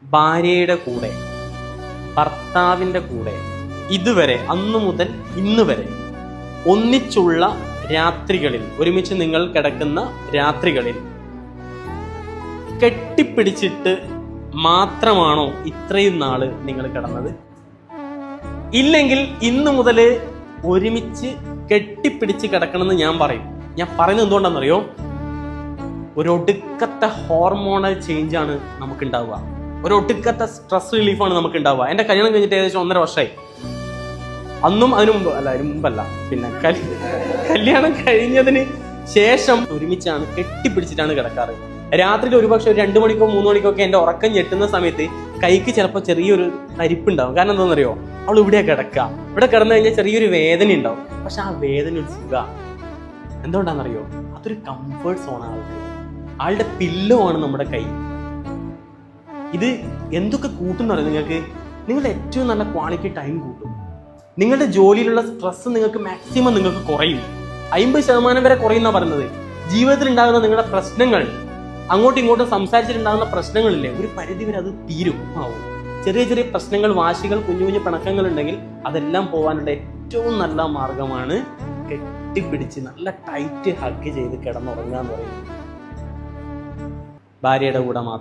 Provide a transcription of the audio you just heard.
ഭാര്യയുടെ കൂടെ, ഭർത്താവിൻ്റെ കൂടെ ഇതുവരെ അന്നു മുതൽ ഇന്ന് വരെ ഒന്നിച്ചുള്ള രാത്രികളിൽ, ഒരുമിച്ച് നിങ്ങൾ കിടക്കുന്ന രാത്രികളിൽ കെട്ടിപ്പിടിച്ചിട്ട് മാത്രമാണോ ഇത്രയും നാള് നിങ്ങൾ കിടന്നത്? ഇല്ലെങ്കിൽ ഇന്ന് മുതൽ ഒരുമിച്ച് കെട്ടിപ്പിടിച്ച് കിടക്കണമെന്ന് ഞാൻ പറയും. ഞാൻ പറയുന്നത് എന്തുകൊണ്ടാണെന്നറിയോ? ഒരൊടുക്കത്തെ ഹോർമോണൽ ചേഞ്ച് ആണ് നമുക്ക് ഉണ്ടാവുക, ഒരൊടുക്കത്തെ സ്ട്രെസ് റിലീഫാണ് നമുക്ക് ഉണ്ടാവുക. എൻ്റെ കല്യാണം കഴിഞ്ഞിട്ട് ഏകദേശം 1.5 വർഷമായി. അന്നും അതിനു മുമ്പല്ല, പിന്നെ കല്യാണം കഴിഞ്ഞതിന് ശേഷം ഒരുമിച്ചാണ് കെട്ടിപ്പിടിച്ചിട്ടാണ് കിടക്കാറ്. രാത്രിയിൽ ഒരുപക്ഷെ ഒരു 2 മണിക്കോ 3 മണിക്കോ ഒക്കെ എൻ്റെ ഉറക്കം ഞെട്ടുന്ന സമയത്ത് കൈക്ക് ചിലപ്പോൾ ചെറിയൊരു തരിപ്പുണ്ടാവും. കാരണം എന്താണെന്നറിയോ? അവൾ ഇവിടെയാണ് കിടക്കുക. ഇവിടെ കിടന്നു കഴിഞ്ഞാൽ ചെറിയൊരു വേദന ഉണ്ടാവും. പക്ഷെ ആ വേദന ഒരു സുഖമാണ്. എന്തുകൊണ്ടാണെന്നറിയോ? അതൊരു കംഫേർട്ട് സോണാണ്. ആളുടെ പില്ലോ ആണ് നമ്മുടെ കൈ. ഇത് എന്തൊക്കെ കൂട്ടുന്നറിയോ നിങ്ങൾക്ക്? നിങ്ങളുടെ ഏറ്റവും നല്ല ക്വാളിറ്റി ടൈം കൂട്ടും. നിങ്ങളുടെ ജോലിയിലുള്ള സ്ട്രെസ് നിങ്ങൾക്ക് മാക്സിമം നിങ്ങൾക്ക് കുറയും. 50% വരെ കുറയുന്ന പറയുന്നത്. ജീവിതത്തിൽ ഉണ്ടാകുന്ന നിങ്ങളുടെ പ്രശ്നങ്ങൾ, അങ്ങോട്ടും ഇങ്ങോട്ടും സംസാരിച്ചിട്ടുണ്ടാകുന്ന പ്രശ്നങ്ങളില്ലേ, ഒരു പരിധി വരെ അത് തീരും ആവും. ചെറിയ ചെറിയ പ്രശ്നങ്ങൾ, വാശികൾ, കുഞ്ഞു കുഞ്ഞു പിണക്കങ്ങൾ ഉണ്ടെങ്കിൽ അതെല്ലാം പോകാനുള്ള ഏറ്റവും നല്ല മാർഗമാണ് കെട്ടിപ്പിടിച്ച് നല്ല ടൈറ്റ് ഹഗ് ചെയ്ത് കിടന്നുറങ്ങുക എന്ന് പറയുന്നത്. ഭാര്യയുടെ കൂടെ മാത്രം.